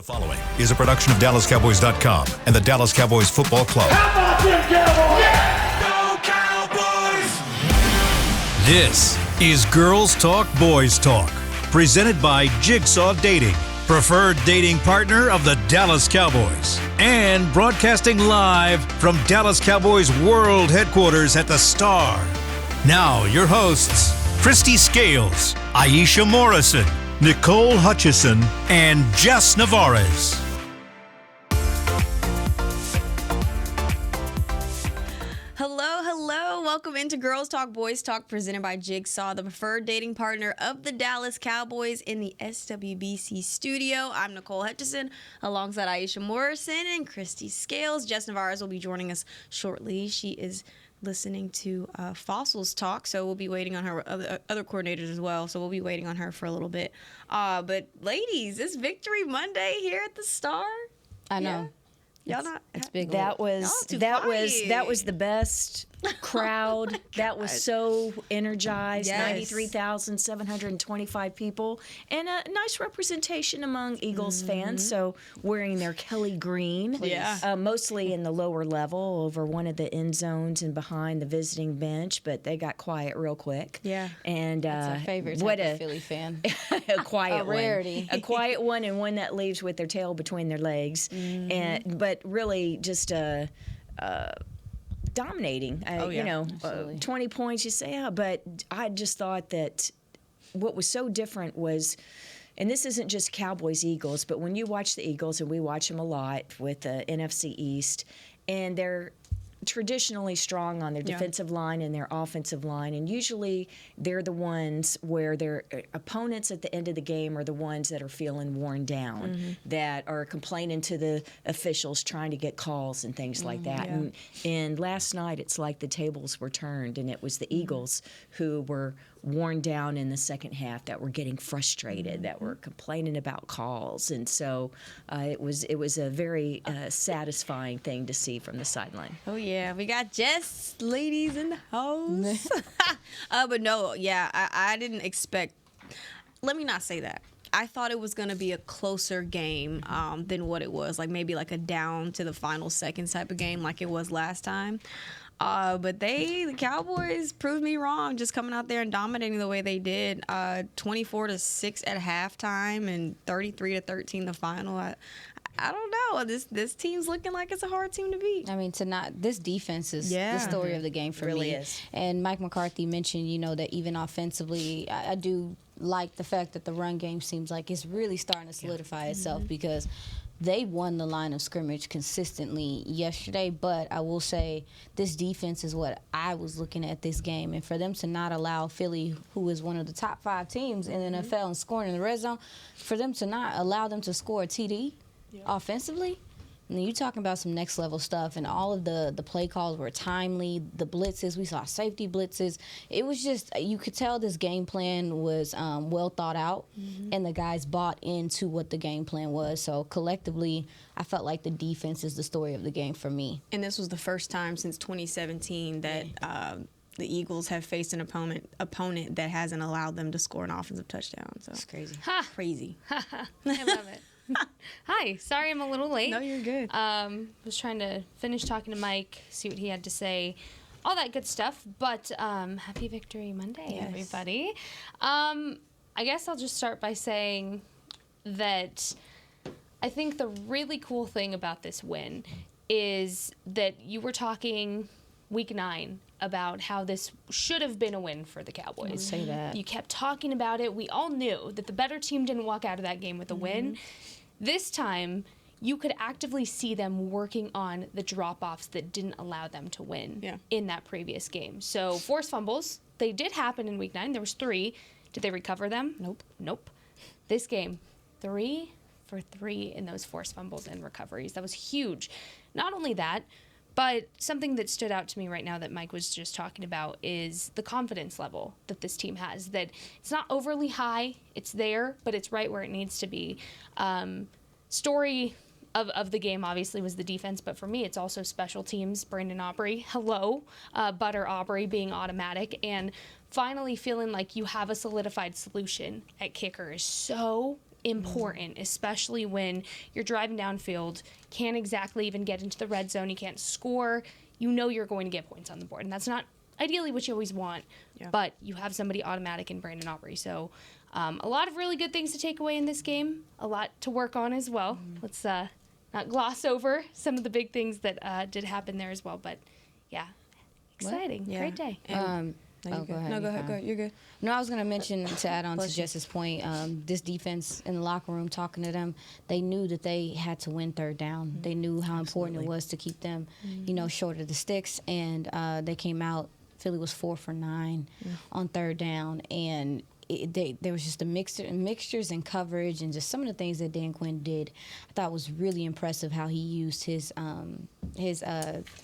The following is a production of DallasCowboys.com and the Dallas Cowboys Football Club. How about them Cowboys? Go Cowboys! This is Girls Talk, Boys Talk, presented by Jigsaw Dating, preferred dating partner of the Dallas Cowboys, and broadcasting live from Dallas Cowboys World Headquarters at the Star. Now, your hosts, Christy Scales, Aisha Morrison, Nicole Hutchison, and Jess Navarez. Hello. Welcome into Girls Talk, Boys Talk, presented by Jigsaw, the preferred dating partner of the Dallas Cowboys in the SWBC studio. I'm Nicole Hutchison, alongside Aisha Morrison and Christy Scales. Jess Navarez will be joining us shortly. She is listening to Fossils talk, so we'll be waiting on her, other coordinators as well, so we'll be waiting on her for a little bit. But ladies, it's Victory Monday here at the Star. I know. Y'all not? It's big. That was the best crowd. That was so energized. Yes. 93,725 people, and a nice representation among Eagles fans. So wearing their Kelly green, mostly in the lower level, over one of the end zones and behind the visiting bench. But they got quiet real quick. Yeah, and that's a favorite type of Philly fan. A quiet one, rarity. a quiet one, and one that leaves with their tail between their legs. But really just dominating. 20 points, you say, but I just thought that what was so different was, and this isn't just Cowboys Eagles, but when you watch the Eagles, and we watch them a lot with the NFC East, and they're traditionally strong on their defensive line and their offensive line, and usually they're the ones where their opponents at the end of the game are the ones that are feeling worn down, that are complaining to the officials, trying to get calls and things like that. And last night, it's like the tables were turned, and it was the Eagles who were worn down in the second half, that were getting frustrated, that were complaining about calls. And so it was a very satisfying thing to see from the sideline. Oh, yeah. We got Jess, ladies in the house. But no, I didn't expect – let me not say that. I thought it was going to be a closer game than what it was, like maybe like a down to the final seconds type of game like it was last time. But the Cowboys proved me wrong, just coming out there and dominating the way they did. 24-6 at halftime and 33-13 the final. I don't know. This team's looking like it's a hard team to beat. I mean, this defense is the story of the game for really me. Is. And Mike McCarthy mentioned, that even offensively, I do like the fact that the run game seems like it's really starting to solidify itself, because they won the line of scrimmage consistently yesterday. But I will say this defense is what I was looking at this game. And for them to not allow Philly, who is one of the top 5 teams in the NFL and scoring in the red zone, for them to not allow them to score a TD offensively, and you're talking about some next level stuff, and all of the play calls were timely. The blitzes, we saw safety blitzes. It was just, you could tell this game plan was well thought out, and the guys bought into what the game plan was. So collectively, I felt like the defense is the story of the game for me. And this was the first time since 2017 that the Eagles have faced an opponent that hasn't allowed them to score an offensive touchdown. So It's crazy. Crazy. I love it. Hi, sorry I'm a little late. No, you're good. Was trying to finish talking to Mike, see what he had to say, all that good stuff. But happy Victory Monday, everybody. I guess I'll just start by saying that I think the really cool thing about this win is that you were talking week 9 about how this should have been a win for the Cowboys. Say that. You kept talking about it. We all knew that the better team didn't walk out of that game with a win. This time, you could actively see them working on the drop-offs that didn't allow them to win in that previous game. So forced fumbles, they did happen in week 9. There was 3. Did they recover them? Nope. This game, 3 for 3 in those forced fumbles and recoveries. That was huge. Not only that, but something that stood out to me right now that Mike was just talking about is the confidence level that this team has, that it's not overly high, it's there, but it's right where it needs to be. Story of the game obviously was the defense, but for me it's also special teams. Brandon Aubrey, Butter Aubrey being automatic, and finally feeling like you have a solidified solution at kicker is so important, especially when you're driving downfield, can't exactly even get into the red zone, you can't score, you know you're going to get points on the board. And that's not ideally what you always want, but you have somebody automatic in Brandon Aubrey. So a lot of really good things to take away in this game, a lot to work on as well. Let's not gloss over some of the big things that did happen there as well. But, yeah, exciting. Great day. No, go ahead. No, go ahead. You're good. No, I was going to mention, to add on to Jess's point, this defense in the locker room, talking to them, they knew that they had to win third down. They knew how important it was to keep them, short of the sticks. And they came out. Philly was 4 for 9 on third down. And there was just mixtures in coverage and just some of the things that Dan Quinn did. I thought was really impressive how he used his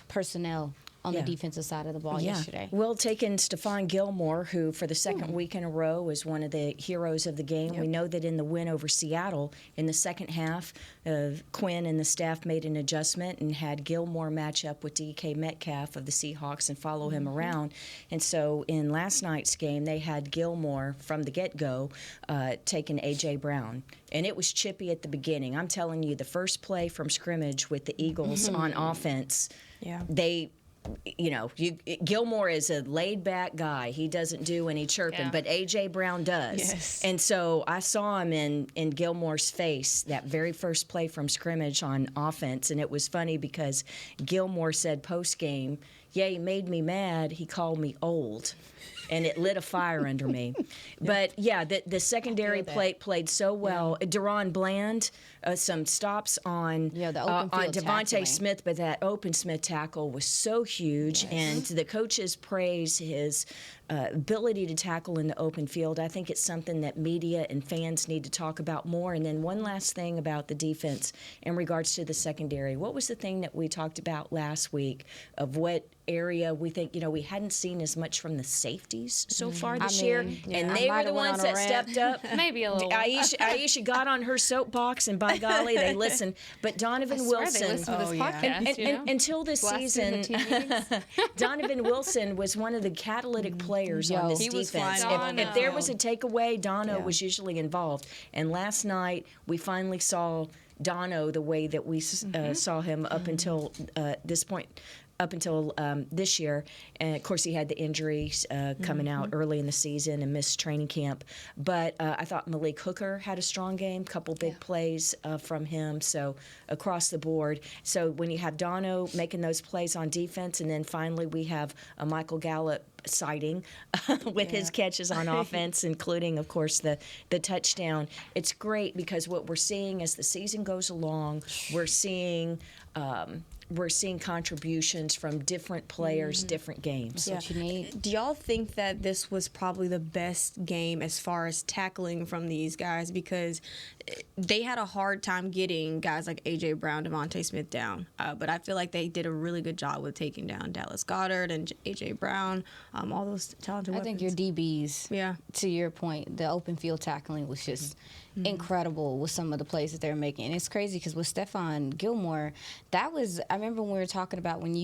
personnel on the defensive side of the ball yesterday. Well, taking Stephon Gilmore, who for the second week in a row was one of the heroes of the game. Yep. We know that in the win over Seattle in the second half, Quinn and the staff made an adjustment and had Gilmore match up with DK Metcalf of the Seahawks and follow him around. And so in last night's game, they had Gilmore from the get-go taking A.J. Brown. And it was chippy at the beginning. I'm telling you, the first play from scrimmage with the Eagles on offense, Gilmore is a laid-back guy. He doesn't do any chirping, but A.J. Brown does. Yes. And so I saw him in Gilmore's face that very first play from scrimmage on offense, and it was funny because Gilmore said post-game, he made me mad. He called me old. And it lit a fire under me. But, the secondary played so well. Deron Bland, some stops on Devontae Smith, but that open Smith tackle was so huge. Yes. And the coaches praise his ability to tackle in the open field. I think it's something that media and fans need to talk about more. And then one last thing about the defense in regards to the secondary. What was the thing that we talked about last week of what area we think, we hadn't seen as much from the safeties so far this year, and they were the ones that stepped up. Maybe a little. Aisha got on her soapbox, and by golly, they listened. But Donovan Wilson, they listen to this podcast, until this season, Donovan Wilson was one of the catalytic players on this defense. If there was a takeaway, Dono was usually involved. And last night, we finally saw Dono the way that we saw him up until this point. Up until this year. And, of course, he had the injuries coming out early in the season and missed training camp. But I thought Malik Hooker had a strong game, couple big plays from him, so across the board. So when you have Dono making those plays on defense, and then finally we have a Michael Gallup sighting with his catches on offense, including, of course, the touchdown. It's great because what we're seeing as the season goes along, we're seeing contributions from different players, different games. That's what you need. Do y'all think that this was probably the best game as far as tackling from these guys? Because they had a hard time getting guys like A.J. Brown, Devontae Smith down. But I feel like they did a really good job with taking down Dallas Goedert and A.J. Brown, all those talented weapons. I think your DBs, to your point, the open field tackling was just incredible with some of the plays that they're making. And it's crazy because with Stephon Gilmore, I remember when we were talking about when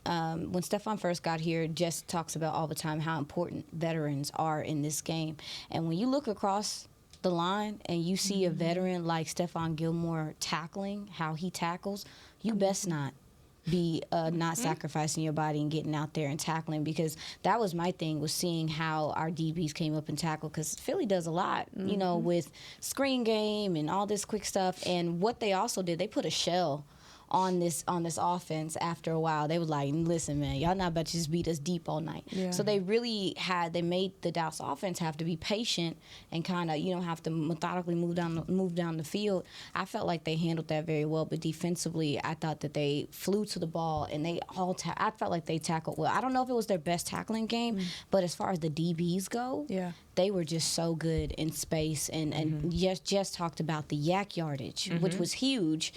Stephon first got here, Jess talks about all the time how important veterans are in this game. And when you look across the line and you see a veteran like Stephon Gilmore tackling, how he tackles, you best not be not sacrificing your body and getting out there and tackling, because that was my thing, was seeing how our DBs came up and tackled, because Philly does a lot, with screen game and all this quick stuff. And what they also did, they put a shell on this offense after a while. They were like, listen, man, y'all not about to just beat us deep all night. Yeah. So they really they made the Dallas offense have to be patient and kind of, have to methodically move down the field. I felt like they handled that very well, but defensively, I thought that they flew to the ball and they all I felt like they tackled well. I don't know if it was their best tackling game, but as far as the DBs go, they were just so good in space. And Jess talked about the yak yardage, which was huge.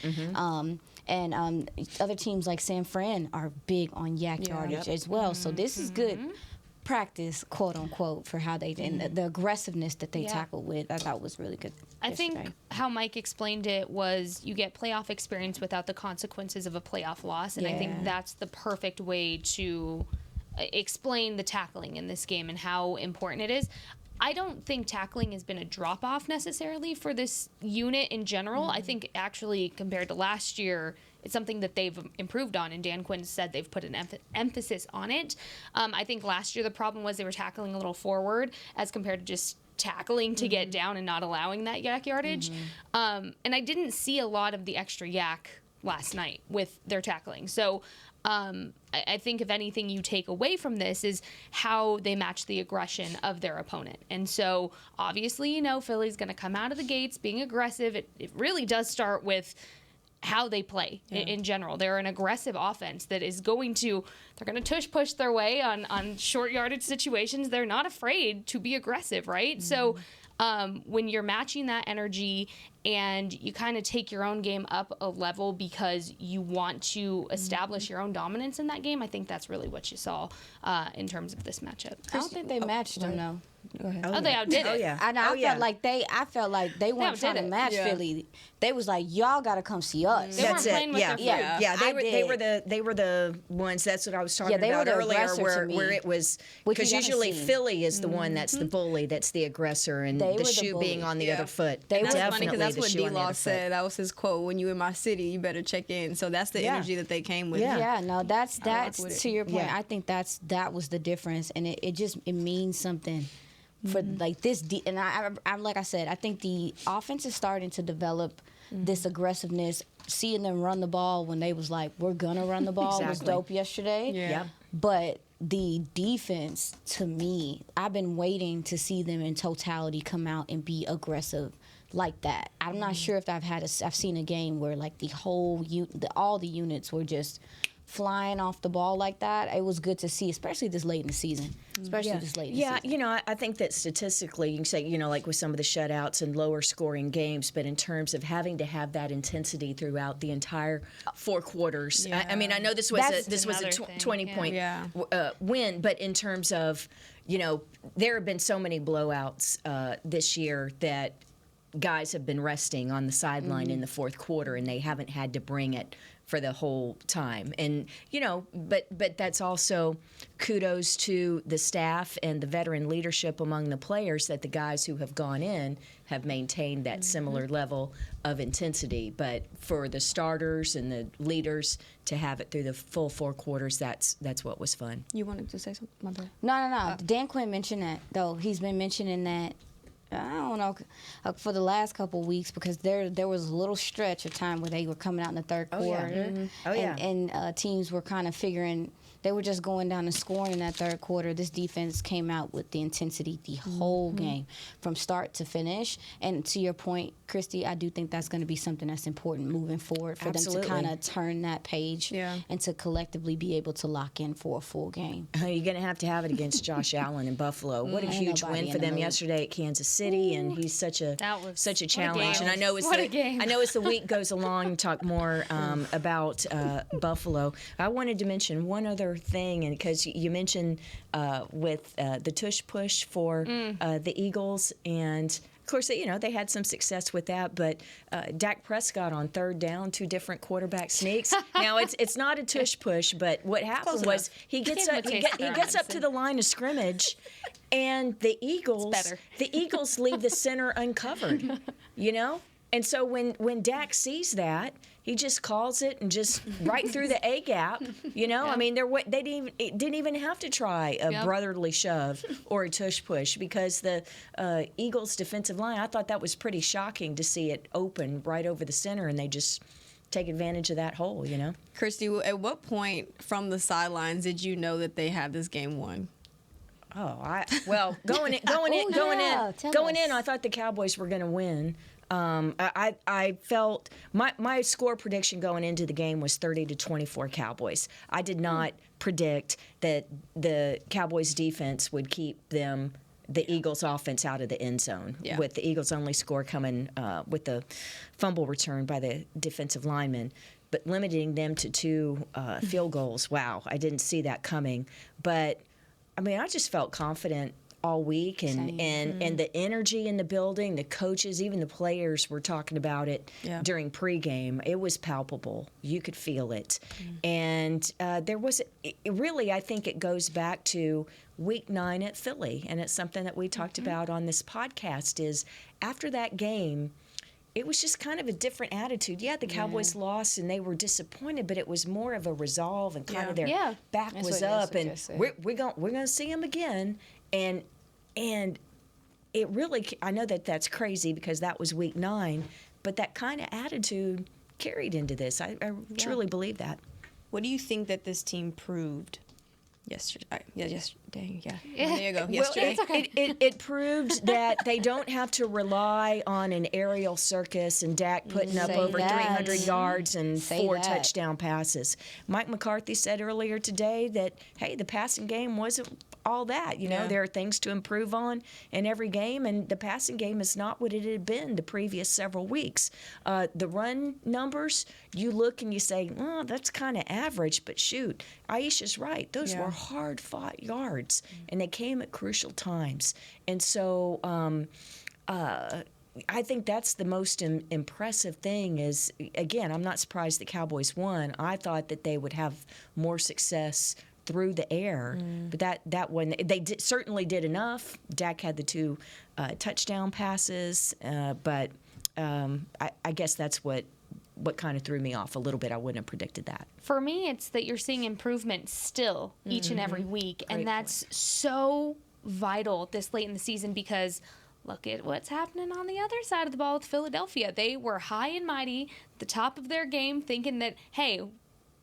And other teams like San Fran are big on yak yardage as well. So this is good practice, quote unquote, for how they and the aggressiveness that they tackled with. I thought was really good. I think how Mike explained it was you get playoff experience without the consequences of a playoff loss, and I think that's the perfect way to explain the tackling in this game and how important it is. I don't think tackling has been a drop-off necessarily for this unit in general. I think actually compared to last year, it's something that they've improved on, and Dan Quinn said they've put an emphasis on it. I think last year the problem was they were tackling a little forward as compared to just tackling to get down and not allowing that yak yardage. And I didn't see a lot of the extra yak last night with their tackling. So I think if anything you take away from this is how they match the aggression of their opponent. And so obviously, Philly's going to come out of the gates being aggressive. It really does start with how they play in general. They're an aggressive offense that is they're going to tush push their way on short yardage situations. They're not afraid to be aggressive, right? So when you're matching that energy and you kind of take your own game up a level because you want to establish your own dominance in that game, I think that's really what you saw in terms of this matchup. I don't think they matched them, though. Go ahead. They outdid it. Oh, yeah. I felt like they weren't trying to match Philly. They was like, y'all got to come see us. They weren't playing with their food. Yeah, they were the ones. That's what I was talking about earlier, where it was, because usually Philly is the one that's the bully, that's the aggressor, and the shoe being on the other foot. That's funny because that's what D-Law said. That was his quote: "When you in my city, you better check in." So that's the energy that they came with. Yeah, no, that's to your point. I think that was the difference, and it means something. For like this, and I like I said, I think the offense is starting to develop this aggressiveness. Seeing them run the ball when they was like, we're gonna run the ball was dope yesterday. Yeah. But the defense, to me, I've been waiting to see them in totality come out and be aggressive like that. I'm not sure if I've seen a game where like the whole all the units were just flying off the ball like that. It was good to see, especially this late in the season. I think that statistically, you can say, like with some of the shutouts and lower scoring games, but in terms of having to have that intensity throughout the entire 4 quarters. I mean, I know this was a 20-point win, but in terms of, there have been so many blowouts this year that guys have been resting on the sideline in the 4th quarter, and they haven't had to bring it for the whole time. And, but that's also kudos to the staff and the veteran leadership among the players, that the guys who have gone in have maintained that similar level of intensity. But for the starters and the leaders to have it through the full 4 quarters, that's what was fun. You wanted to say something? My bad. No. Dan Quinn mentioned that, though. He's been mentioning that, I don't know, for the last couple of weeks, because there was a little stretch of time where they were coming out in the 3rd quarter. And teams were kind of figuring, they were just going down and scoring in that 3rd quarter. This defense came out with the intensity the whole game, from start to finish. And to your point, Christy, I do think that's going to be something that's important moving forward for them to kind of turn that page and to collectively be able to lock in for a full game. You're going to have it against Josh Allen in Buffalo. What a huge win for them yesterday at Kansas City, and he's such a challenge. And I know as the week goes along, talk more about Buffalo. I wanted to mention one other thing, and because you mentioned with the tush push for the Eagles, and of course, they had some success with that, but Dak Prescott on 3rd down, 2 different quarterback sneaks. Now it's not a tush push, but what happened was he gets up to the line of scrimmage, and the Eagles leave the center uncovered, And so when Dak sees that, he just calls it and just right through the A gap. I mean, they didn't even have to try a brotherly shove or a tush push, because the Eagles' defensive line, I thought that was pretty shocking to see it open right over the center, and they just take advantage of that hole. Christy, at what point from the sidelines did you know that they had this game won? Going in, I thought the Cowboys were going to win. I felt my score prediction going into the game was 30-24 Cowboys. I did not predict that the Cowboys defense would keep the Eagles offense out of the end zone, with the Eagles only score coming with the fumble return by the defensive lineman, but limiting them to 2 field goals. Wow, I didn't see that coming. But I mean, I just felt confident all week, and the energy in the building, the coaches, even the players were talking about it during pregame. It was palpable. You could feel it. And there was really, I think it goes back to week 9 at Philly, and it's something that we talked about on this podcast, is after that game, it was just kind of a different attitude. Yeah, the Cowboys lost and they were disappointed, but it was more of a resolve, and kind of their back was up, and we're going to see them again. And it really, I know that that's crazy because that was week 9, but that kind of attitude carried into this. I truly believe that. What do you think that this team proved yesterday? Yesterday. There you go. Yesterday. Well, it proved that they don't have to rely on an aerial circus and Dak putting up over 300 yards and 4 touchdown passes. Mike McCarthy said earlier today that, hey, the passing game wasn't all that. You know, there are things to improve on in every game, and the passing game is not what it had been the previous several weeks. The run numbers, you look and you say, oh, that's kind of average, but shoot, Aisha's right. Those were hard-fought yards, and they came at crucial times. And so I think that's the most impressive thing is, again, I'm not surprised the Cowboys won. I thought that they would have more success through the air, but that one, they certainly did enough. Dak had the 2 touchdown passes, but I guess that's what kind of threw me off a little bit. I wouldn't have predicted that. For me, it's that you're seeing improvement still each and every week, and that's so vital this late in the season because look at what's happening on the other side of the ball with Philadelphia. They were high and mighty, the top of their game, thinking that, hey,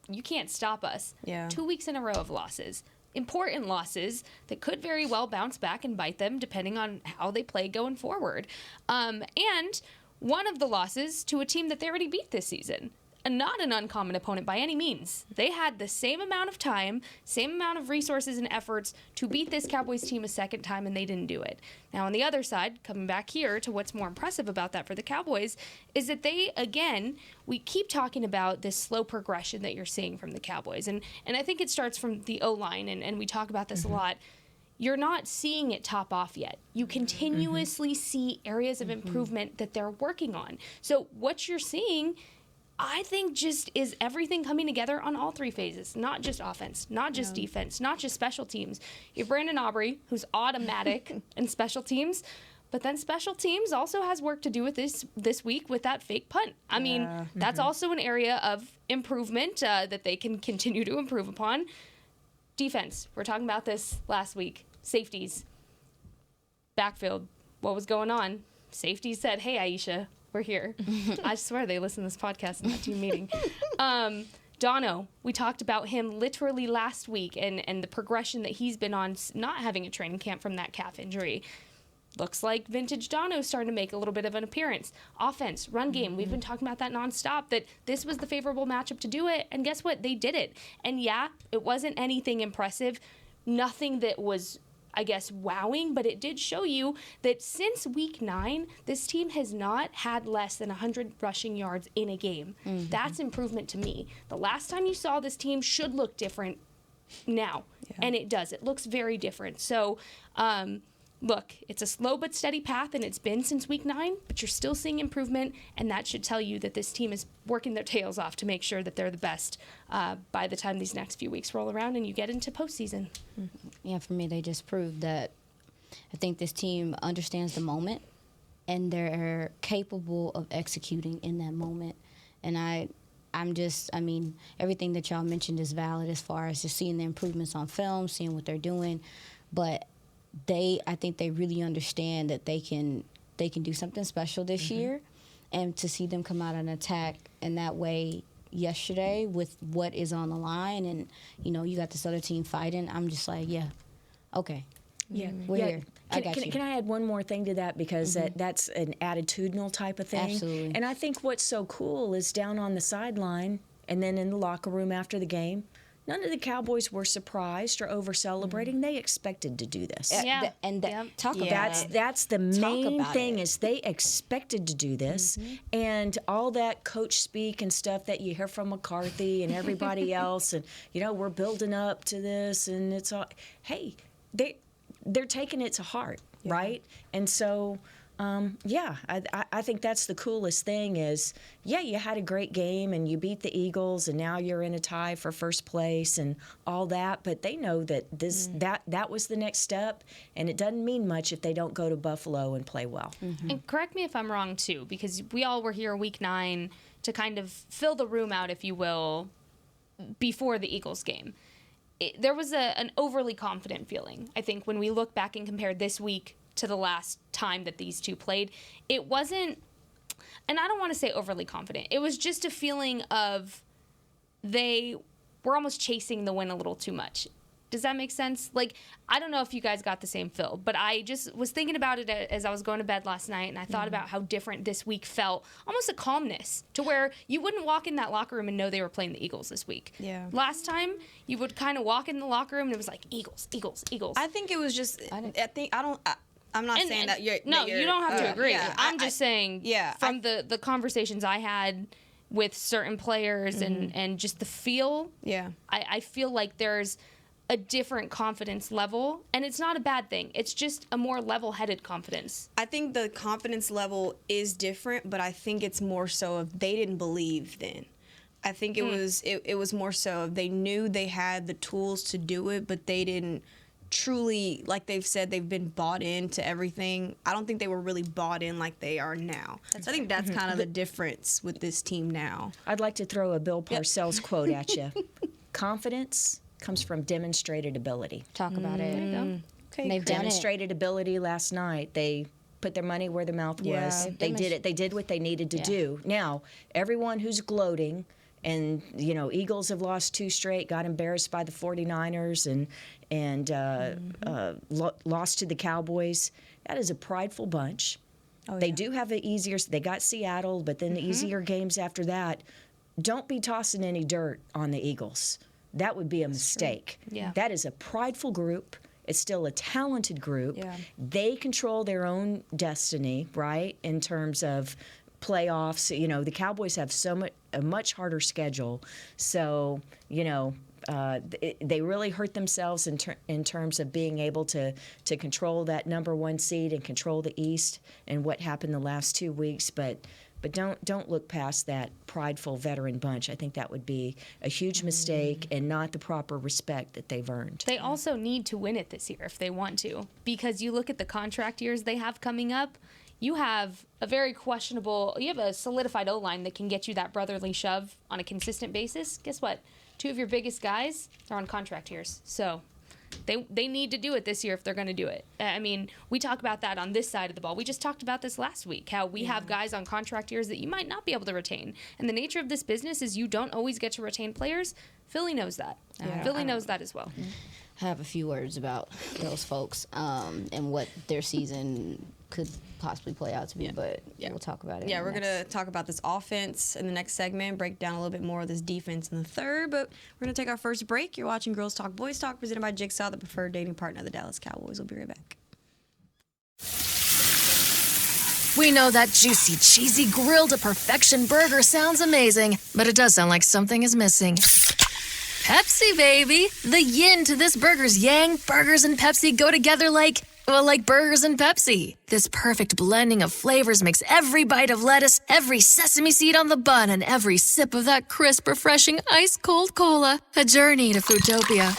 you can't stop us. 2 weeks in a row of losses. Important losses that could very well bounce back and bite them depending on how they play going forward. And one of the losses to a team that they already beat this season. And not an uncommon opponent by any means. They had the same amount of time, same amount of resources and efforts to beat this Cowboys team a second time, and they didn't do it. Now, on the other side, coming back here to what's more impressive about that for the Cowboys, is that they, again, we keep talking about this slow progression that you're seeing from the Cowboys. And I think it starts from the O-line, and we talk about this a lot. You're not seeing it top off yet. You continuously see areas of improvement that they're working on. So what you're seeing, I think, just is everything coming together on all 3 phases, not just offense, not just defense, not just special teams. You have Brandon Aubrey, who's automatic in special teams, but then special teams also has work to do with this week with that fake punt. I mean, that's also an area of improvement that they can continue to improve upon. Defense, we're talking about this last week. Safeties, backfield, what was going on? Safety said, hey, Aisha, we're here. I swear they listen to this podcast in that team meeting. Dono, we talked about him literally last week and the progression that he's been on, not having a training camp from that calf injury. Looks like vintage Dono's starting to make a little bit of an appearance. Offense, run game, we've been talking about that nonstop, that this was the favorable matchup to do it, and guess what? They did it. And yeah, it wasn't anything impressive, nothing that was, I guess, wowing, but it did show you that since week 9, this team has not had less than 100 rushing yards in a game. That's improvement to me. The last time you saw this team should look different now, and it does. It looks very different. So, look, it's a slow but steady path, and it's been since week 9, but you're still seeing improvement, and that should tell you that this team is working their tails off to make sure that they're the best by the time these next few weeks roll around and you get into postseason. Yeah, for me, they just proved that I think this team understands the moment, and they're capable of executing in that moment. And I mean, everything that y'all mentioned is valid as far as just seeing the improvements on film, seeing what they're doing, but I think they really understand that they can do something special this year, and to see them come out and attack in that way yesterday with what is on the line, and you got this other team fighting. I'm just like, yeah, okay, we're here. Can I add one more thing to that, because that's an attitudinal type of thing. Absolutely. And I think what's so cool is down on the sideline and then in the locker room after the game, none of the Cowboys were surprised or over-celebrating. They expected to do this. Talk about it. That's the main thing, is they expected to do this. And all that coach speak and stuff that you hear from McCarthy and everybody else, and, we're building up to this, and it's all, hey, they're taking it to heart, right? And so, I think that's the coolest thing is, you had a great game and you beat the Eagles and now you're in a tie for first place and all that, but they know that that was the next step, and it doesn't mean much if they don't go to Buffalo and play well. And correct me if I'm wrong, too, because we all were here week 9 to kind of fill the room out, if you will, before the Eagles game. There was an overly confident feeling, I think, when we look back and compare this week to the last time that these two played. It wasn't, and I don't want to say overly confident, it was just a feeling of they were almost chasing the win a little too much. Does that make sense? Like, I don't know if you guys got the same feel, but I just was thinking about it as I was going to bed last night, and I thought about how different this week felt. Almost a calmness to where you wouldn't walk in that locker room and know they were playing the Eagles this week. Yeah. Last time, you would kind of walk in the locker room and it was like, Eagles, Eagles, Eagles. I think it was just, I'm not saying that you're... No, you don't have to agree. Yeah, I'm just saying from the conversations I had with certain players and just the feel, I feel like there's a different confidence level, and it's not a bad thing. It's just a more level-headed confidence. I think the confidence level is different, but I think it's more so of they didn't believe then. I think it was more so of they knew they had the tools to do it, but they didn't truly, like they've said, they've been bought into everything. I don't think they were really bought in like they are now. So I think that's kind of the difference with this team now. I'd like to throw a Bill Parcells quote at you. Confidence comes from demonstrated ability. Talk about it. There you go. Okay, They've Demonstrated ability last night. They put their money where their mouth was. They did it. They did what they needed to do. Now, everyone who's gloating, and, Eagles have lost 2 straight, got embarrassed by the 49ers, and lost to the Cowboys. That is a prideful bunch. They do have an easier, they got Seattle, but then the easier games after that. Don't be tossing any dirt on the Eagles. That would be a mistake. Yeah. That is a prideful group. It's still a talented group. Yeah. They control their own destiny, right, in terms of playoffs. The Cowboys have a much harder schedule. So, they really hurt themselves in terms of being able to control that number 1 seed and control the East and what happened the last 2 weeks. But don't look past that prideful veteran bunch. I think that would be a huge mistake and not the proper respect that they've earned. They also need to win it this year if they want to, because you look at the contract years they have coming up. You have a solidified O-line that can get you that brotherly shove on a consistent basis. Guess what? 2 of your biggest guys are on contract years. So they need to do it this year if they're going to do it. I mean, we talk about that on this side of the ball. We just talked about this last week, how we have guys on contract years that you might not be able to retain. And the nature of this business is you don't always get to retain players. Philly knows that. Philly knows that as well. I have a few words about those folks and what their season could possibly play out to be, but we'll talk about it. Yeah, we're going to talk about this offense in the next segment, break down a little bit more of this defense in the third, but we're going to take our first break. You're watching Girls Talk Boys Talk, presented by Jigsaw, the preferred dating partner of the Dallas Cowboys. We'll be right back. We know that juicy, cheesy, grilled to perfection burger sounds amazing, but it does sound like something is missing. Pepsi, baby! The yin to this burger's yang. Burgers and Pepsi go together like burgers and Pepsi. This perfect blending of flavors makes every bite of lettuce, every sesame seed on the bun, and every sip of that crisp, refreshing, ice-cold cola a journey to Foodtopia.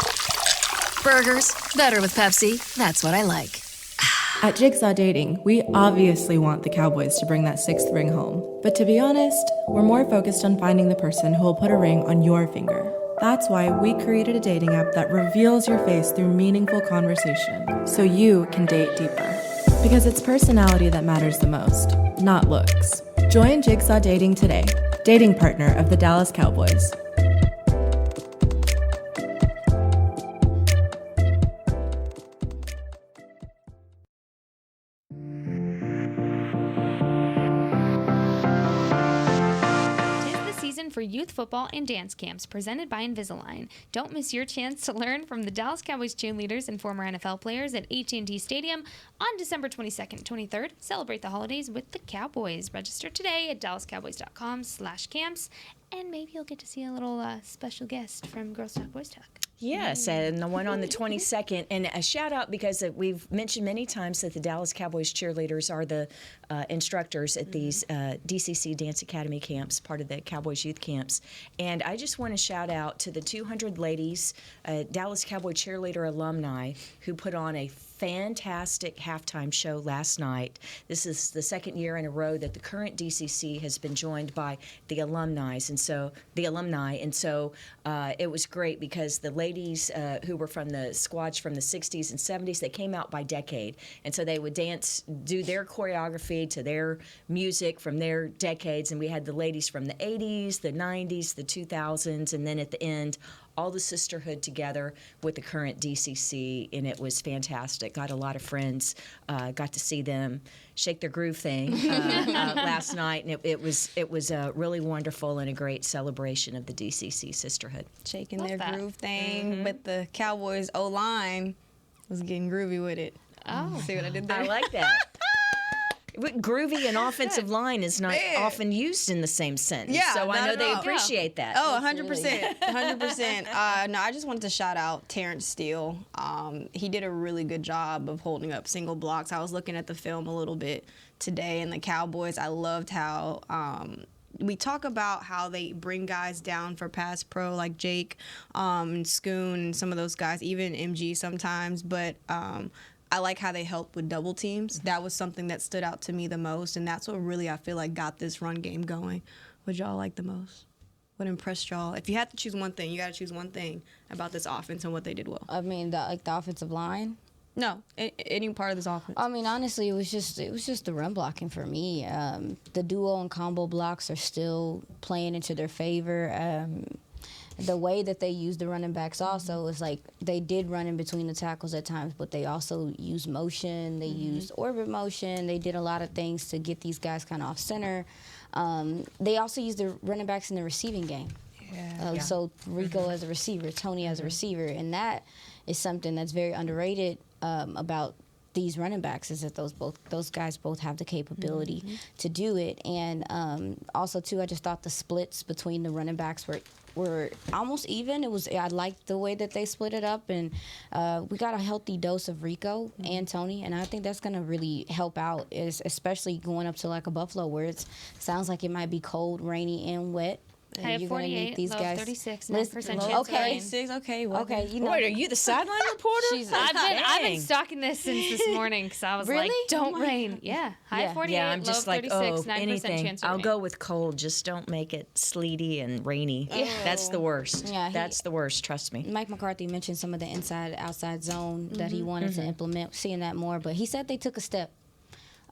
Burgers, better with Pepsi. That's what I like. At Jigsaw Dating, we obviously want the Cowboys to bring that 6th ring home. But to be honest, we're more focused on finding the person who will put a ring on your finger. That's why we created a dating app that reveals your face through meaningful conversation, so you can date deeper. Because it's personality that matters the most, not looks. Join Jigsaw Dating today, dating partner of the Dallas Cowboys. For youth football and dance camps presented by Invisalign. Don't miss your chance to learn from the Dallas Cowboys cheerleaders and former NFL players at AT&T Stadium on December 22nd, 23rd. Celebrate the holidays with the Cowboys. Register today at dallascowboys.com/camps. And maybe you'll get to see a little special guest from Girls Talk, Boys Talk. Yes, and the one on the 22nd. And a shout out because we've mentioned many times that the Dallas Cowboys cheerleaders are the instructors at these DCC Dance Academy camps, part of the Cowboys youth camps. And I just want to shout out to the 200 ladies, Dallas Cowboy cheerleader alumni, who put on a fantastic halftime show last night. This is the second year in a row that the current DCC has been joined by the alumni, and so it was great because the ladies who were from the squads from the 60s and 70s, they came out by decade, and so they would do their choreography to their music from their decades, and we had the ladies from the 80s, the 90s, the 2000s, and then at the end, all the sisterhood together with the current DCC, and it was fantastic. Got a lot of friends, got to see them shake their groove thing last night, and it was really wonderful and a great celebration of the DCC sisterhood. Shaking their groove thing, but the Cowboys O-line was getting groovy with it. Oh. See what I did there? I like that. Groovy and offensive line is not often used in the same sentence. Yeah, so I know they all. appreciate that. Oh, 100%. 100%. No, I just wanted to shout out Terrence Steele. He did a really good job of holding up single blocks. I was looking at the film a little bit today, and the Cowboys, I loved how we talk about how they bring guys down for pass pro like Jake, Schoon, and some of those guys, even MG sometimes, but I like how they helped with double teams. That was something that stood out to me the most, and that's what really I feel like got this run game going. What y'all like the most? What impressed y'all? If you had to choose one thing, you got to choose one thing about this offense and what they did well. I mean, the offensive line. No, any part of this offense. I mean, honestly, it was just the run blocking for me. The duo and combo blocks are still playing into their favor. The way that they use the running backs also is like they did run in between the tackles at times, but they also used motion. They used orbit motion. They did a lot of things to get these guys kind of off center. They also used the running backs in the receiving game. So Rico as a receiver, Tony as a receiver, and that is something that's very underrated about these running backs, is that those guys both have the capability to do it. And also too, I just thought the splits between the running backs were almost even. I liked the way that they split it up, and we got a healthy dose of Rico and Tony, and I think that's going to really help out, especially going up to like a Buffalo where it sounds like it might be cold, rainy, and wet. High of 48, these low guys. 36, 9% chance of okay. rain. 6, okay. Okay, you know. Wait, are you the sideline reporter? I've been stalking this since this morning because I was like, don't rain. Yeah, high 48, I'm low just of 36, 9% anything. chance of I'll rain. go with cold. Just don't make it sleety and rainy. That's the worst. Yeah, that's the worst. Trust me. Mike McCarthy mentioned some of the inside-outside zone that he wanted to implement, seeing that more, but he said they took a step.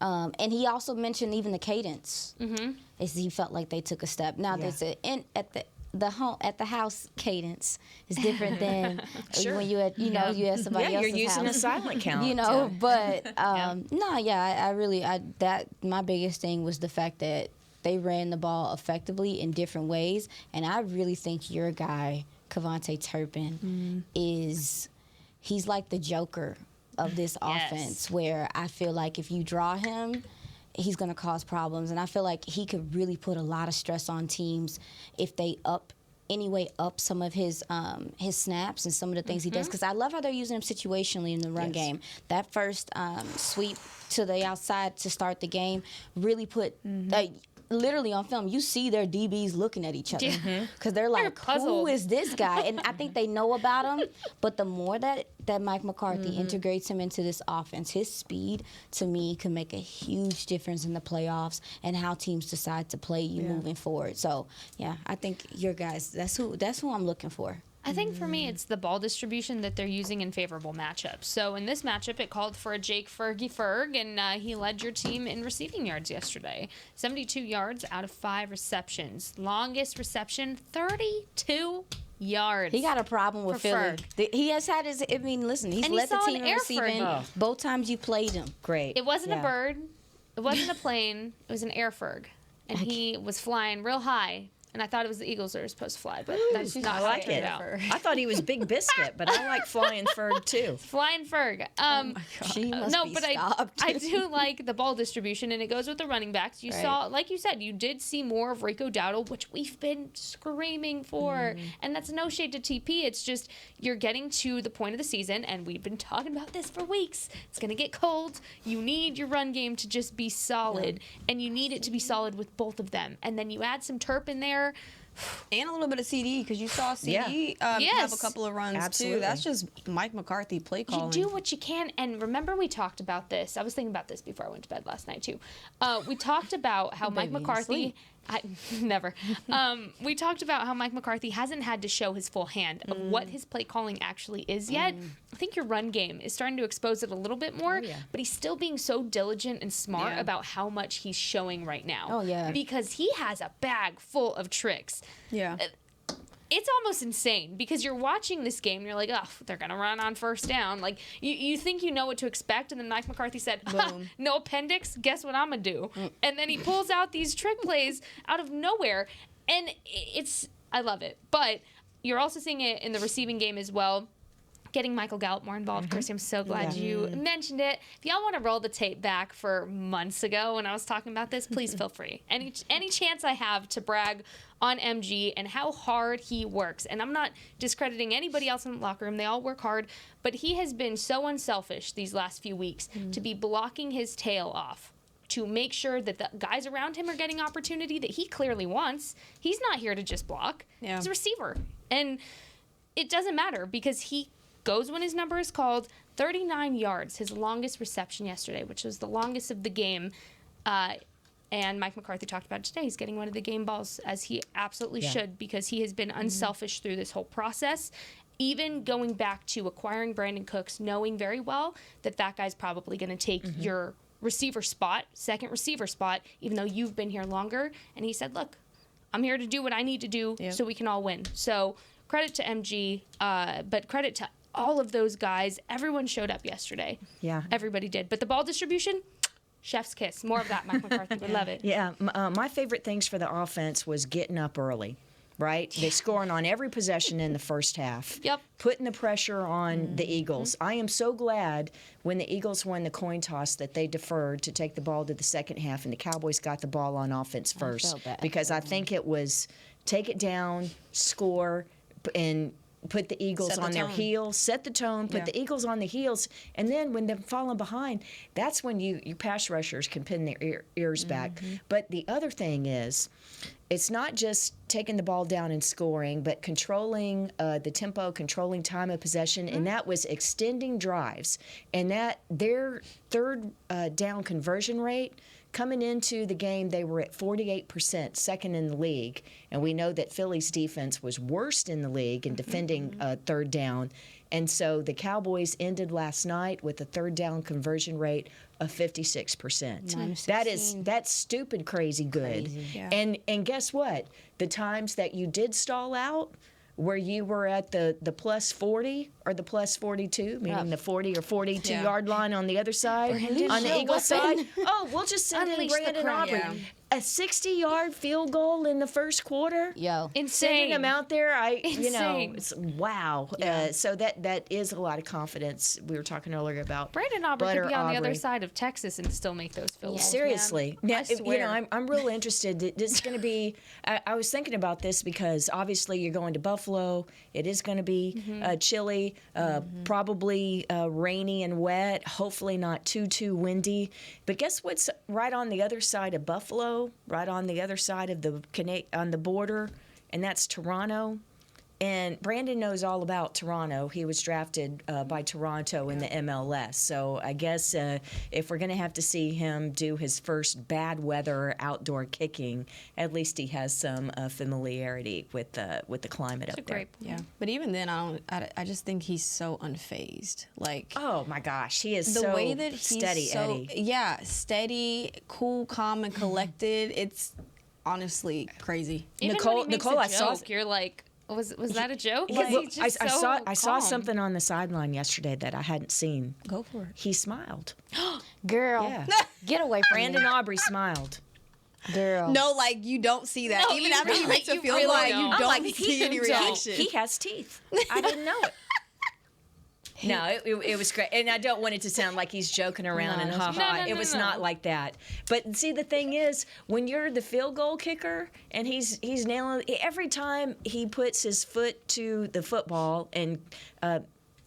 And he also mentioned even the cadence. He felt like they took a step. Now, there's at the house cadence is different than when you had somebody else's you're using house. a silent count. But my biggest thing was the fact that they ran the ball effectively in different ways, and I really think your guy Kavontae Turpin he's like the Joker of this offense, where I feel like if you draw him, he's going to cause problems. And I feel like he could really put a lot of stress on teams if they up some of his snaps and some of the things he does. Because I love how they're using him situationally in the run game. That first sweep to the outside to start the game really put literally on film, you see their DBs looking at each other because they're like, who is this guy? And I think they know about him, but the more that Mike McCarthy integrates him into this offense, his speed, to me, can make a huge difference in the playoffs and how teams decide to play you moving forward. So, yeah, I think your guys, that's who I'm looking for. I think for me, it's the ball distribution that they're using in favorable matchups. So in this matchup, it called for a Jake Fergie, and he led your team in receiving yards yesterday. 72 yards out of 5 receptions. Longest reception, 32 yards. He got a problem with Philly. He has had he's and led the team in receiving both times you played him. Great. It wasn't a bird. It wasn't a plane. It was an air Ferg. And he was flying real high. And I thought it was the Eagles that were supposed to fly, but that's not I how like turned it. out. I thought he was Big Biscuit, but I like Flying Ferg too. Flying Ferg. She must No, be but stopped. I do like the ball distribution, and it goes with the running backs. You saw, like you said, you did see more of Rico Dowdle, which we've been screaming for. And that's no shade to TP. It's just you're getting to the point of the season, and we've been talking about this for weeks. It's going to get cold. You need your run game to just be solid, and you need it to be solid with both of them. And then you add some Turp in there. And a little bit of CD, because you saw CD have a couple of runs Absolutely. too. That's just Mike McCarthy play calling. You do what you can. And remember, we talked about this. I was thinking about this before I went to bed last night, too. We talked about how Mike McCarthy... never. We talked about how Mike McCarthy hasn't had to show his full hand of what his play calling actually is yet. I think your run game is starting to expose it a little bit more, but he's still being so diligent and smart about how much he's showing right now. Oh, yeah. Because he has a bag full of tricks. Yeah. It's almost insane because you're watching this game and you're like, oh, they're going to run on first down. Like, you think you know what to expect, and then Mike McCarthy said, no appendix, guess what I'm going to do? And then he pulls out these trick plays out of nowhere, and I love it. But you're also seeing it in the receiving game as well. Getting Michael Gallup more involved. Kirsty, I'm so glad you mentioned it. If y'all want to roll the tape back for months ago when I was talking about this, please feel free. Any chance I have to brag on MG and how hard he works. And I'm not discrediting anybody else in the locker room. They all work hard. But he has been so unselfish these last few weeks to be blocking his tail off to make sure that the guys around him are getting opportunity that he clearly wants. He's not here to just block. Yeah. He's a receiver. And it doesn't matter because he goes when his number is called. 39 yards, his longest reception yesterday, which was the longest of the game. And Mike McCarthy talked about it today. He's getting one of the game balls, as he absolutely should, because he has been unselfish through this whole process. Even going back to acquiring Brandon Cooks, knowing very well that guy's probably going to take your receiver spot, second receiver spot, even though you've been here longer. And he said, look, I'm here to do what I need to do so we can all win. So credit to MG, but credit to all of those guys. Everyone showed up yesterday. Yeah. Everybody did. But the ball distribution, chef's kiss. More of that, Mike McCarthy. We love it. Yeah. My favorite things for the offense was getting up early, right? They scoring on every possession in the first half. Yep. Putting the pressure on the Eagles. I am so glad when the Eagles won the coin toss that they deferred to take the ball to the second half and the Cowboys got the ball on offense first. Because I think it was take it down, score, and put the Eagles on their heels, set the tone, put the Eagles on the heels, and then when they're falling behind, that's when you pass rushers can pin their ears back. But the other thing is, it's not just taking the ball down and scoring, but controlling the tempo, controlling time of possession, and that was extending drives. And that their third down conversion rate, coming into the game, they were at 48%, second in the league. And we know that Philly's defense was worst in the league in defending third down. And so the Cowboys ended last night with a third down conversion rate of 56%. That's stupid crazy good. Yeah. And guess what? The times that you did stall out, where you were at the plus 40 or the plus 42, meaning the 40 or 42-yard line on the other side, on the Eagles side. Oh, we'll just send in Brandon Aubrey. Yeah. A 60-yard field goal in the first quarter. Insane. Sending him out there, it's wow. Yeah. So that is a lot of confidence. We were talking earlier about Brandon Aubrey could be on the other side of Texas and still make those field goals. Seriously. Now, I'm real interested. This is going to be. I was thinking about this because obviously you're going to Buffalo. It is going to be chilly, probably rainy and wet. Hopefully not too windy. But guess what's right on the other side of Buffalo? Right on the other side of on the border, and that's Toronto. And Brandon knows all about Toronto. He was drafted by Toronto in the MLS. So I guess if we're going to have to see him do his first bad weather outdoor kicking, at least he has some familiarity with the climate up there. Yeah, but even then, I just think he's so unfazed. Like, oh my gosh, he is the way that he's steady, Eddie. Yeah, steady, cool, calm, and collected. It's honestly crazy. Even Nicole, when he makes a joke, you're like, was that a joke? I saw something on the sideline yesterday that I hadn't seen. Go for it. He smiled. Girl, get away from Brandon Aubrey smiled. Girl. No, like you don't see that. No, even you after he don't. makes a You field really goal, don't. you I'm don't like, see any reaction. He has teeth. I didn't know it. No, it was great. And I don't want it to sound like he's joking around and ha-ha. It was not like that. But see, the thing is, when you're the field goal kicker and he's nailing, every time he puts his foot to the football and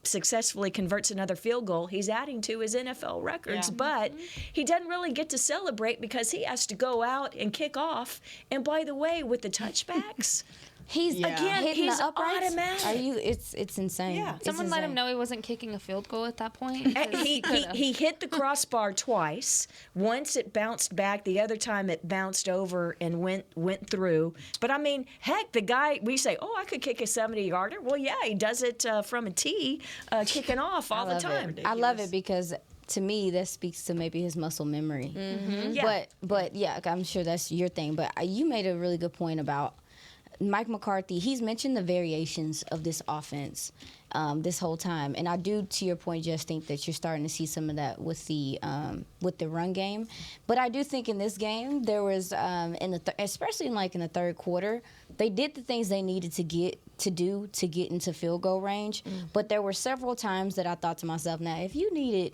successfully converts another field goal, he's adding to his NFL records. Yeah. But he doesn't really get to celebrate because he has to go out and kick off. And by the way, with the touchbacks, He's again, hitting he's the uprights. automatic. Are you? It's insane. Yeah. It's Someone let him insane. know he wasn't kicking a field goal at that point. 'cause He hit the crossbar twice. Once it bounced back. The other time it bounced over and went through. But I mean, heck, the guy, we say, oh, I could kick a 70-yarder. Well, yeah, he does it from a tee, kicking off all the time. I love it because to me that speaks to maybe his muscle memory. Yeah. But yeah, I'm sure that's your thing. But you made a really good point about Mike McCarthy. He's mentioned the variations of this offense this whole time, and I do, to your point, just think that you're starting to see some of that with the run game. But I do think in this game there was especially in the third quarter, they did the things they needed to get into field goal range. But there were several times that I thought to myself, now if you needed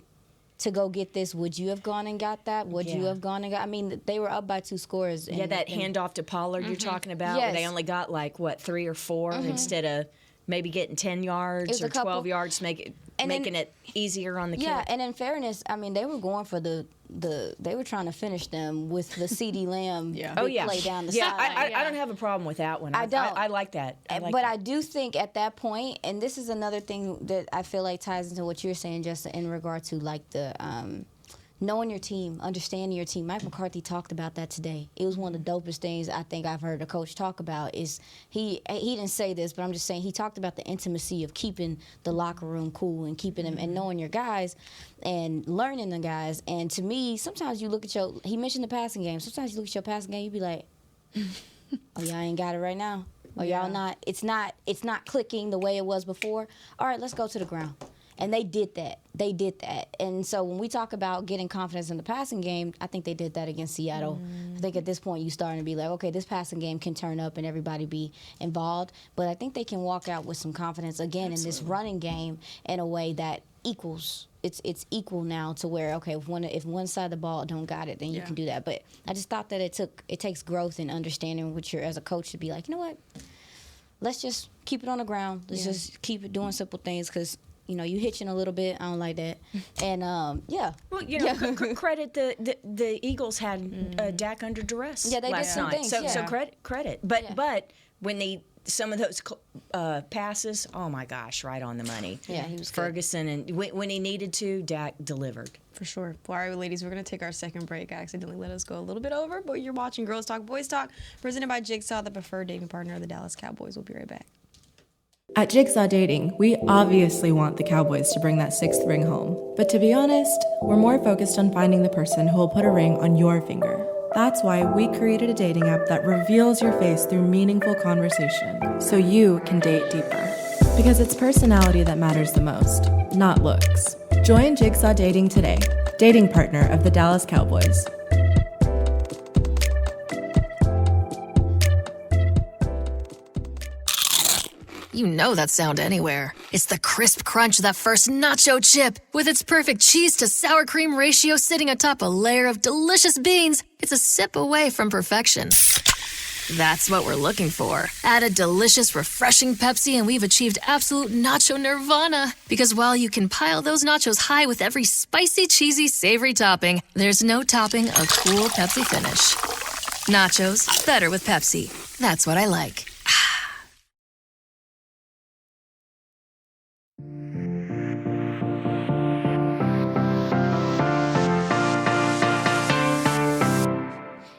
to go get this, would you have gone and got that? Would you have gone and got? I mean, they were up by 2 scores. Yeah, that handoff to Pollard you're talking about, where they only got 3 or 4 instead of maybe getting 10 yards or 12 yards, making it easier on the kid. Yeah, and in fairness, I mean, they were going for they were trying to finish them with the CeeDee Lamb play down the sideline. I don't have a problem with that one. I don't. I like that. I do think at that point, and this is another thing that I feel like ties into what you're saying, Justin, in regard to the knowing your team, understanding your team. Mike McCarthy talked about that today. It was one of the dopest things I think I've heard a coach talk about. Is he didn't say this, but I'm just saying he talked about the intimacy of keeping the locker room cool and keeping them and knowing your guys and learning the guys. And to me, sometimes you look at he mentioned the passing game. Sometimes you look at your passing game, you be like, oh, y'all ain't got it right now. Or y'all not. It's not clicking the way it was before. All right, let's go to the ground. And they did that. And so when we talk about getting confidence in the passing game, I think they did that against Seattle. I think at this point you're starting to be like, okay, this passing game can turn up and everybody be involved. But I think they can walk out with some confidence again in this running game in a way that equals. It's equal now to where, okay, if one side of the ball don't got it, then you can do that. But I just thought that it takes growth and understanding what you're as a coach to be like, you know what? Let's just keep it on the ground. Let's just keep it doing simple things because you hitching a little bit. I don't like that. And Well, credit the Eagles had Dak under duress. Yeah, they did last some night. things. So credit. But when some of those passes, oh my gosh, right on the money. Yeah, he was Ferguson, and when he needed to, Dak delivered. For sure. Well, all right, ladies, we're going to take our second break. I accidentally let us go a little bit over, but you're watching Girls Talk, Boys Talk, presented by Jigsaw, the preferred dating partner of the Dallas Cowboys. We'll be right back. At Jigsaw Dating, we obviously want the Cowboys to bring that 6th ring home. But to be honest, we're more focused on finding the person who will put a ring on your finger. That's why we created a dating app that reveals your face through meaningful conversation, so you can date deeper. Because it's personality that matters the most, not looks. Join Jigsaw Dating today, dating partner of the Dallas Cowboys. You know that sound anywhere. It's the crisp crunch of that first nacho chip. With its perfect cheese to sour cream ratio sitting atop a layer of delicious beans, it's a sip away from perfection. That's what we're looking for. Add a delicious, refreshing Pepsi and we've achieved absolute nacho nirvana. Because while you can pile those nachos high with every spicy, cheesy, savory topping, there's no topping a cool Pepsi finish. Nachos, better with Pepsi. That's what I like.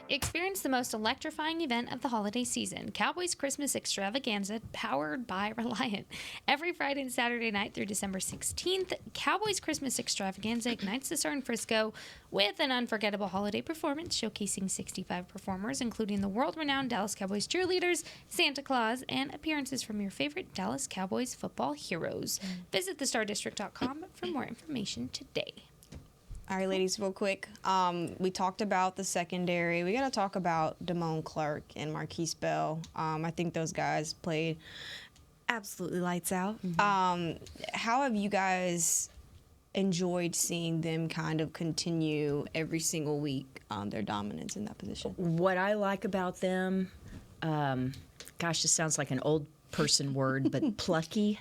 Experience the most electrifying event of the holiday season, Cowboys Christmas Extravaganza, powered by Reliant. Every Friday and Saturday night through December 16th, Cowboys Christmas Extravaganza ignites the star in Frisco with an unforgettable holiday performance showcasing 65 performers, including the world-renowned Dallas Cowboys cheerleaders, Santa Claus, and appearances from your favorite Dallas Cowboys football heroes. Visit thestardistrict.com for more information today. All right, ladies, real quick. We talked about the secondary. We got to talk about Damone Clark and Marquise Bell. I think those guys played absolutely lights out. How have you guys enjoyed seeing them kind of continue every single week their dominance in that position? What I like about them, gosh, this sounds like an old person word, but plucky.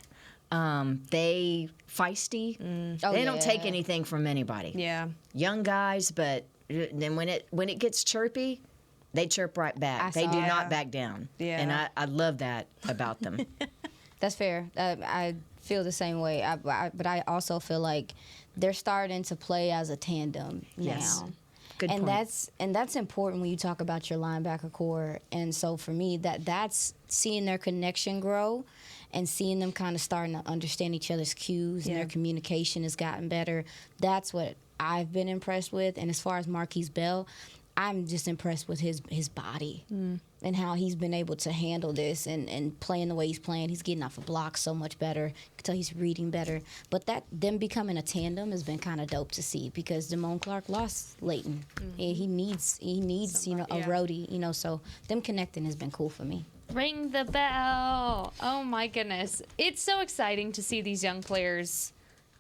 They feisty. They don't take anything from anybody. Yeah. Young guys, but then when it gets chirpy, they chirp right back. They do not back down. Yeah. And I love that about them. That's fair. I feel the same way. But I also feel like they're starting to play as a tandem now. Good and point. that's important when you talk about your linebacker core. And so for me, that's seeing their connection grow and seeing them kind of starting to understand each other's cues and their communication has gotten better. That's what I've been impressed with. And as far as Marquise Bell, I'm just impressed with his body and how he's been able to handle this and playing the way he's playing. He's getting off a block so much better. You can tell he's reading better. But them becoming a tandem has been kind of dope to see because Damone Clark lost Leighton. He needs a roadie, so them connecting has been cool for me. Ring the bell. Oh my goodness. It's so exciting to see these young players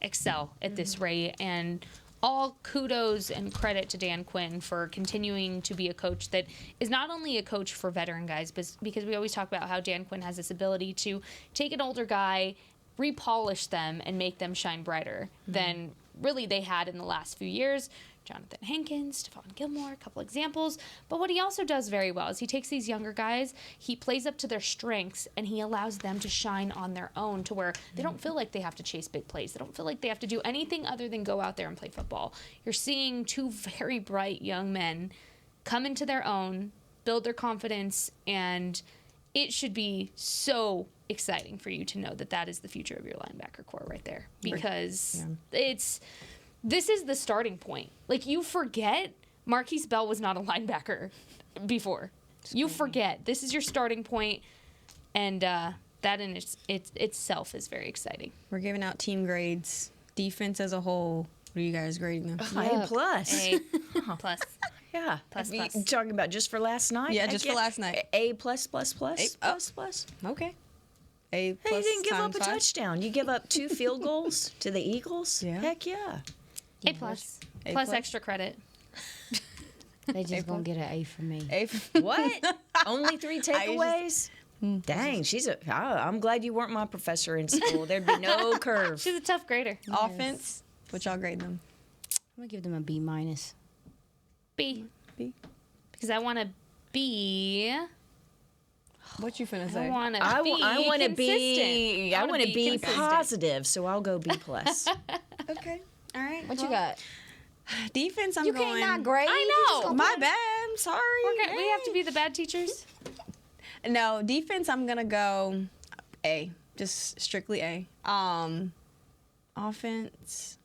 excel at this rate, and all kudos and credit to Dan Quinn for continuing to be a coach that is not only a coach for veteran guys, but because we always talk about how Dan Quinn has this ability to take an older guy, repolish them, and make them shine brighter than really they had in the last few years. Jonathan Hankins, Stephon Gilmore, a couple examples. But what he also does very well is he takes these younger guys, he plays up to their strengths, and he allows them to shine on their own to where they don't feel like they have to chase big plays. They don't feel like they have to do anything other than go out there and play football. You're seeing two very bright young men come into their own, build their confidence, and it should be so exciting for you to know that that is the future of your linebacker core right there. Because this is the starting point. Like, you forget Marquise Bell was not a linebacker before. You forget. This is your starting point, and that in itself is very exciting. We're giving out team grades. Defense as a whole, what are you guys grading them? A plus. A plus. Yeah. Plus. You talking about just for last night? Yeah, just for last night. A plus plus plus A, plus plus. Okay. A plus. Hey, you didn't give up a 5. touchdown. You give up 2 field goals to the Eagles? Yeah. Heck yeah. A plus. A Plus plus? extra credit. They just going to get an A from me. What? Only 3 takeaways? Dang, I'm glad you weren't my professor in school. There'd be no curve. She's a tough grader. Offense, what y'all grade them? I'm going to give them a B minus. B. B. Because I want to be... What you finna I say? want to be I want to consistent. be. I want to be consistent. positive, so I'll go B plus. Okay. All right. What you got? Defense, I'm You going. can't not grade. I You just know. gonna My play. bad. I'm sorry. We have to be the bad teachers. No, defense, I'm going to go A. Just strictly A. Offense.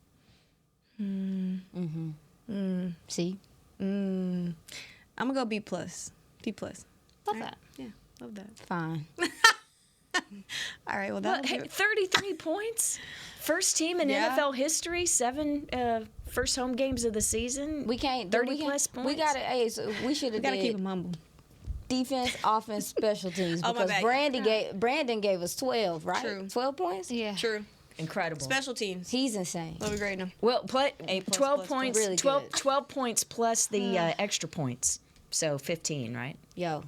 See? I'm going to go B plus. B plus. Love that. Yeah, love that. Fine. All right, well, But, that'll hey, do it. 33 points. First team in Yeah. NFL history, 7 first home games of the season. We can't. 30 we can't, plus points. We got to. Hey, so we should We have got to keep did them humble. defense, offense, special teams Oh, my because bad. Brandon gave us 12, right? True. 12 points. Yeah. True. Incredible. Special teams. He's insane. What are we grading them? Well, A plus, 12 plus, points. Really 12, good. 12 points plus the extra points. So 15, right? Yo,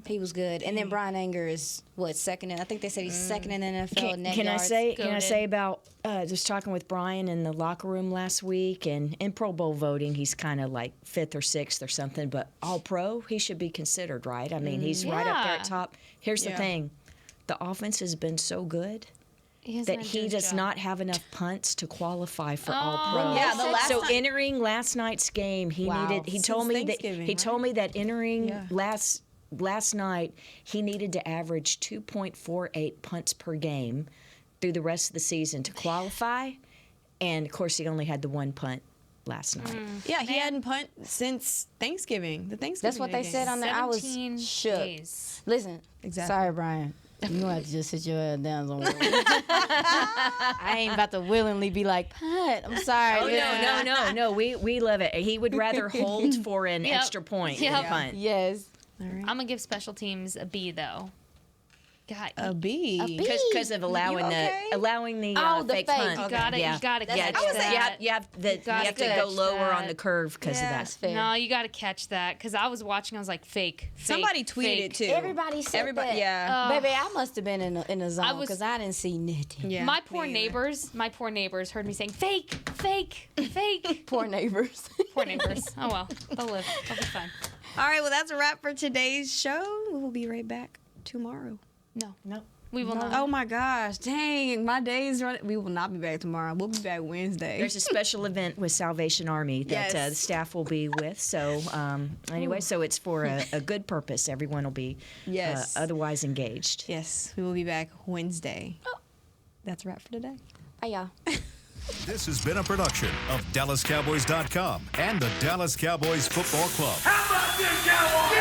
he was good. And then Brian Anger is what, second? I think they said he's second in the NFL. net Can I yards. say? Can I Goated. say about just talking with Brian in the locker room last week, and in Pro Bowl voting, he's kind of like 5th or 6th or something. But All Pro, he should be considered, right? I mean, he's right up there Yeah. at top. Here's the Yeah. thing: the offense has been so good that he does not have enough punts to qualify for All Pro. Yeah, the last so time- entering last night's game, he Wow. needed. He Since told me that Thanksgiving, he told me that entering Yeah. last night he needed to average 2.48 punts per game through the rest of the season to qualify, and of course he only had the 1 punt last night. Yeah, he hadn't punt since Thanksgiving. The Thanksgiving. That's what they game. said on there. I was 17 shook. days. Listen, Exactly. sorry, Brian. You gonna have to just sit your ass down somewhere. I ain't about to willingly be like, Pat, I'm sorry. Oh, no. We love it. He would rather hold for an extra point than punt. Yes. All right. I'm gonna give special teams a B though. God, A B. Because of allowing the fake punt. You gotta catch that. You have to go lower on the curve because of that. That's fair. No, you gotta catch that because I was watching. I was like, fake. Somebody tweeted it too. Everybody said that. Yeah. Baby, I must have been in a zone because I didn't see nothing. Yeah. My poor neighbors heard me saying fake. Poor neighbors. Poor neighbors. Oh well, they'll live. They'll be fine. All right. Well, that's a wrap for today's show. We'll be right back tomorrow. No. We will not. Oh my gosh, dang, my day's running. We will not be back tomorrow. We'll be back Wednesday. There's a special event with Salvation Army that the staff will be with. So anyway, so it's for a good purpose. Everyone will be otherwise engaged. Yes, we will be back Wednesday. Oh. That's a wrap for today. Bye, y'all. This has been a production of DallasCowboys.com and the Dallas Cowboys Football Club. How about this, Cowboys?